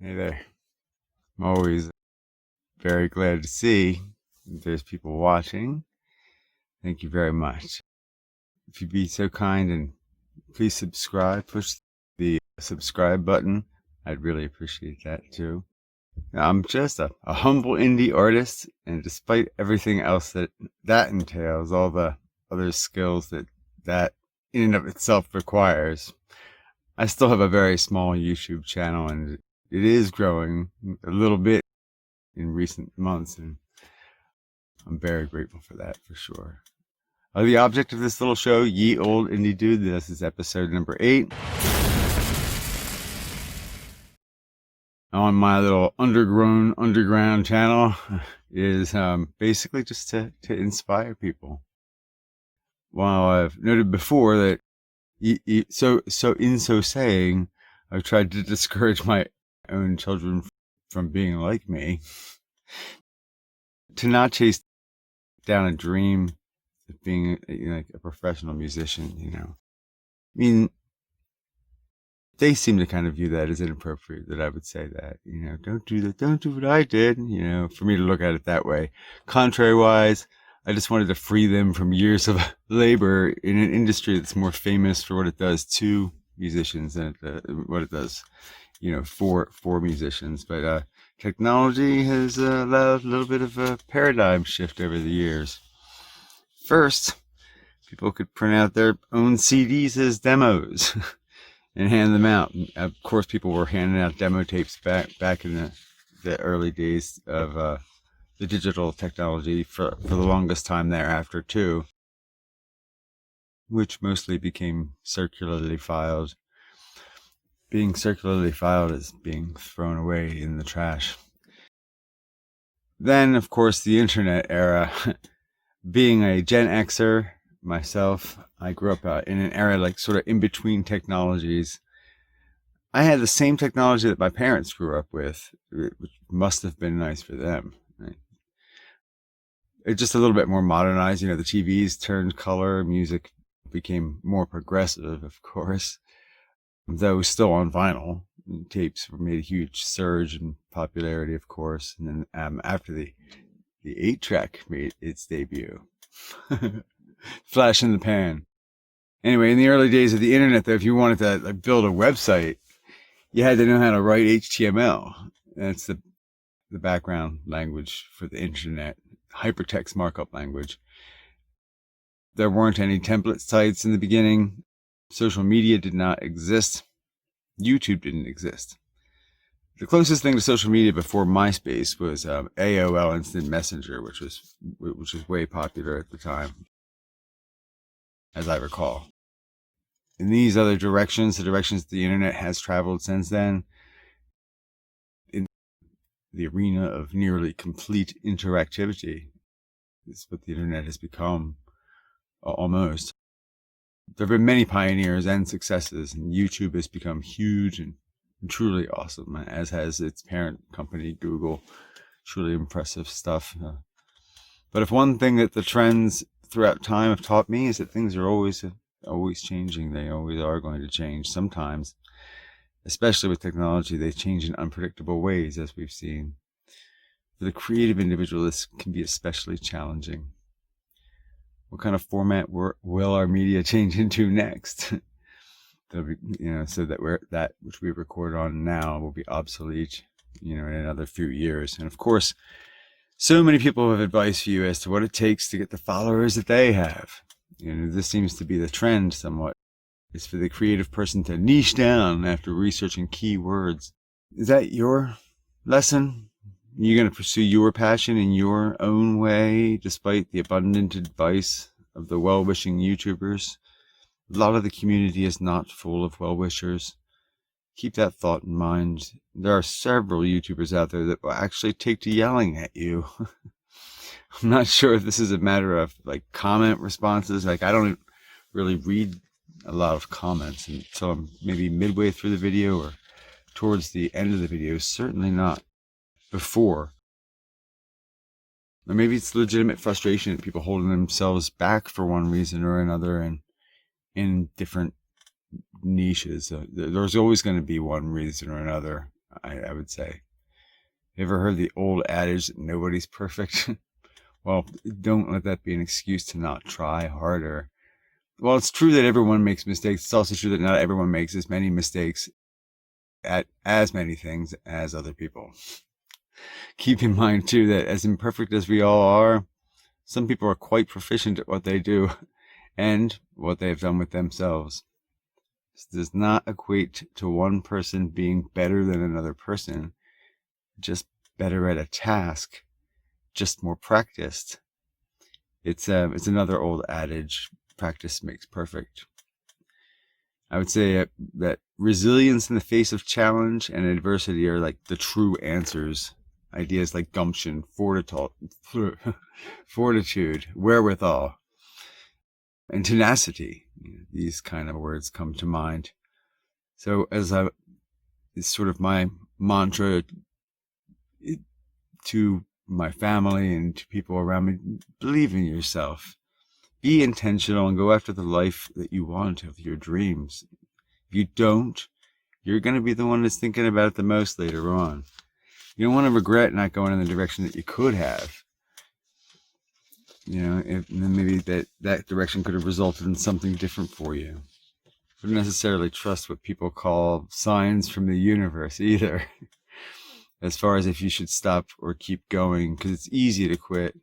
Hey there. I'm always very glad to see that there's people watching. Thank you very much. If you'd be so kind and please subscribe, push the subscribe button. I'd really appreciate that too. I'm just a humble indie artist, and despite everything else that entails, all the other skills that in and of itself requires, I still have a very small YouTube channel, and it is growing a little bit in recent months, and I'm very grateful for that, for sure. The object of this little show, Ye Old Indie Dude, this is episode number 8. On my little underground channel is basically just to inspire people. While I've noted before that in so saying, I've tried to discourage my own children from being like me, to not chase down a dream of being like a professional musician. I mean, they seem to kind of view that as inappropriate, that I would say that, don't do that, don't do what I did, for me to look at it that way. Contrary-wise, I just wanted to free them from years of labor in an industry that's more famous for what it does to musicians than what it does, for musicians. But technology has allowed a little bit of a paradigm shift over the years. First, people could print out their own CDs as demos and hand them out. And of course, people were handing out demo tapes back in the early days of the digital technology for the longest time thereafter too, which mostly became circularly filed. Being circularly filed is being thrown away in the trash. Then, of course, the internet era. Being a Gen Xer myself, I grew up in an era like sort of in between technologies. I had the same technology that my parents grew up with, which must have been nice for them. Right? It's just a little bit more modernized. The TVs turned color, music became more progressive, of course, though still on vinyl. Tapes made a huge surge in popularity, of course, and then after the 8-track made its debut. Flash in the pan. Anyway, in the early days of the internet, though, if you wanted to build a website, you had to know how to write HTML. That's the background language for the internet, hypertext markup language. There weren't any template sites in the beginning. Social media did not exist. YouTube didn't exist. The closest thing to social media before MySpace was AOL Instant Messenger, which was way popular at the time, as I recall. In these other directions, the directions the internet has traveled since then, in the arena of nearly complete interactivity, is what the internet has become, almost. There have been many pioneers and successes, and YouTube has become huge and truly awesome, as has its parent company, Google. Truly impressive stuff. But if one thing that the trends throughout time have taught me is that things are always changing. They always are going to change. Sometimes, especially with technology, they change in unpredictable ways, as we've seen. For the creative individual, this can be especially challenging. What kind of format will our media change into next? So that that which we record on now will be obsolete, in another few years. And of course, so many people have advice for you as to what it takes to get the followers that they have. This seems to be the trend somewhat. It's for the creative person to niche down after researching keywords. Is that your lesson? You're going to pursue your passion in your own way, despite the abundant advice of the well-wishing YouTubers? A lot of the community is not full of well-wishers. Keep that thought in mind. There are several YouTubers out there that will actually take to yelling at you. I'm not sure if this is a matter of comment responses. I don't really read a lot of comments until I'm maybe midway through the video or towards the end of the video. Certainly not before. Or maybe it's legitimate frustration at people holding themselves back for one reason or another, and in different niches. There's always going to be one reason or another. I would say. You ever heard the old adage that nobody's perfect? Well, don't let that be an excuse to not try harder. Well, it's true that everyone makes mistakes. It's also true that not everyone makes as many mistakes at as many things as other people. Keep in mind, too, that as imperfect as we all are, some people are quite proficient at what they do and what they have done with themselves. This does not equate to one person being better than another person, just better at a task, just more practiced. It's another old adage, practice makes perfect. I would say that resilience in the face of challenge and adversity are like the true answers. Ideas like gumption, fortitude, wherewithal, and tenacity. These kind of words come to mind. So it's sort of my mantra to my family and to people around me: believe in yourself. Be intentional and go after the life that you want, of your dreams. If you don't, you're going to be the one that's thinking about it the most later on. You don't want to regret not going in the direction that you could have. And then maybe that direction could have resulted in something different for you. Wouldn't necessarily trust what people call signs from the universe either, as far as if you should stop or keep going, because it's easy to quit.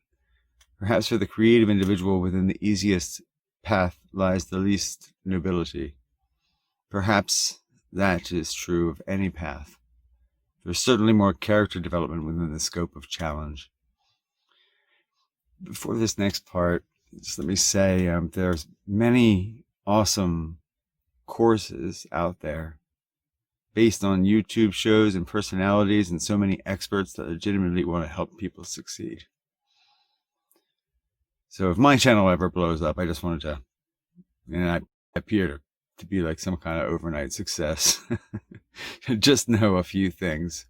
Perhaps for the creative individual, within the easiest path lies the least nobility. Perhaps that is true of any path. There's certainly more character development within the scope of challenge. Before this next part, just let me say there's many awesome courses out there based on YouTube shows and personalities and so many experts that legitimately want to help people succeed. So if my channel ever blows up, I just wanted to, and I appear to be like some kind of overnight success, just know a few things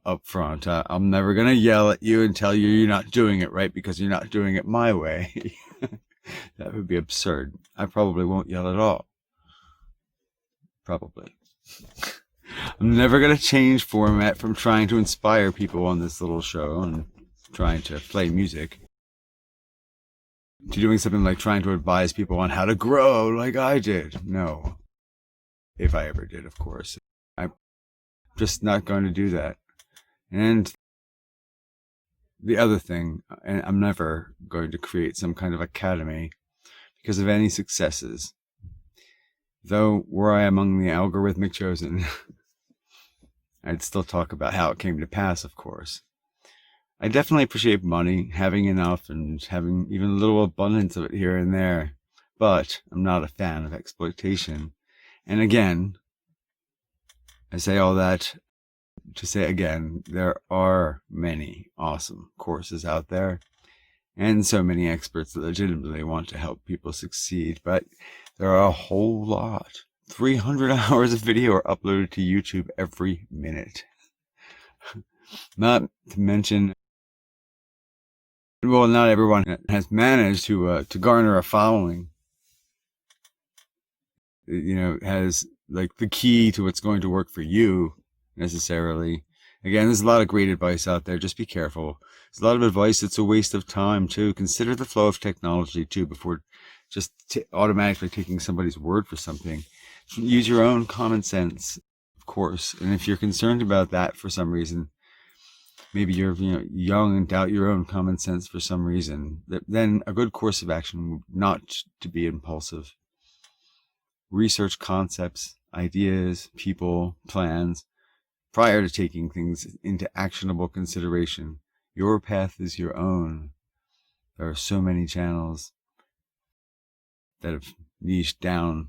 up front. I'm never going to yell at you and tell you you're not doing it right because you're not doing it my way. That would be absurd. I probably won't yell at all. Probably. I'm never going to change format from trying to inspire people on this little show and trying to play music to doing something like trying to advise people on how to grow like I did. No. If I ever did, of course. I'm just not going to do that. And the other thing, and I'm never going to create some kind of academy because of any successes. Though were I among the algorithmic chosen, I'd still talk about how it came to pass, of course. I definitely appreciate money, having enough, and having even a little abundance of it here and there. But I'm not a fan of exploitation. And again, I say all that to say again, there are many awesome courses out there, and so many experts that legitimately want to help people succeed. But there are a whole lot. 300 hours of video are uploaded to YouTube every minute. Not to mention, well, not everyone has managed to garner a following. Has like the key to what's going to work for you necessarily. Again, there's a lot of great advice out there. Just be careful. There's a lot of advice that's a waste of time too. Consider the flow of technology too before just automatically taking somebody's word for something. Use your own common sense, of course. And if you're concerned about that for some reason, maybe you're young and doubt your own common sense for some reason, then a good course of action would not to be impulsive. Research concepts, ideas, people, plans prior to taking things into actionable consideration. Your path is your own. There are so many channels that have niched down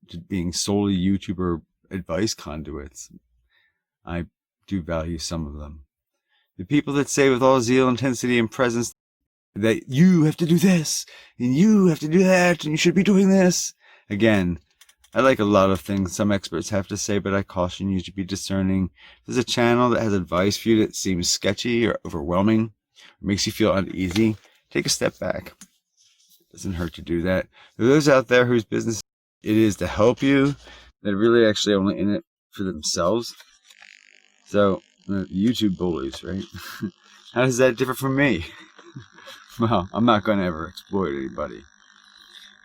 to being solely YouTuber advice conduits. I do value some of them. The people that say with all zeal, intensity, and presence that you have to do this, and you have to do that, and you should be doing this. Again, I like a lot of things some experts have to say, but I caution you to be discerning. If there's a channel that has advice for you that seems sketchy or overwhelming, or makes you feel uneasy, take a step back. It doesn't hurt to do that. There are those out there whose business it is to help you, that are really actually only in it for themselves. So, YouTube bullies, right? How does that differ from me? Well, I'm not going to ever exploit anybody.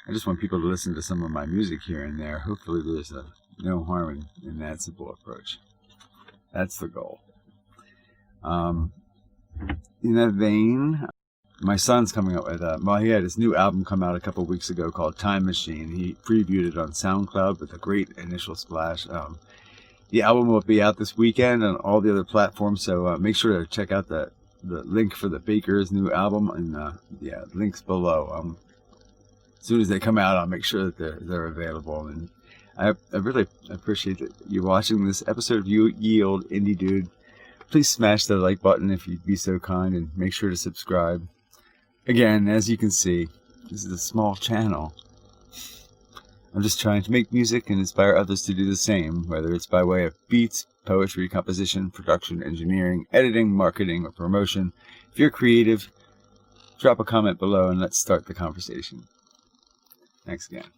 I just want people to listen to some of my music here and there. Hopefully there's no harm in that simple approach. That's the goal. In that vein, my son's coming up with he had his new album come out a couple weeks ago called Time Machine. He previewed it on SoundCloud with a great initial splash. The album will be out this weekend on all the other platforms, so make sure to check out the link for the Baker's new album, and links below. As soon as they come out, I'll make sure that they're available. And I really appreciate you watching this episode of Ye Old Indie Dude. Please smash the like button if you'd be so kind, and make sure to subscribe. Again, as you can see, this is a small channel. I'm just trying to make music and inspire others to do the same, whether it's by way of beats, poetry, composition, production, engineering, editing, marketing, or promotion. If you're creative, drop a comment below and let's start the conversation. Thanks again.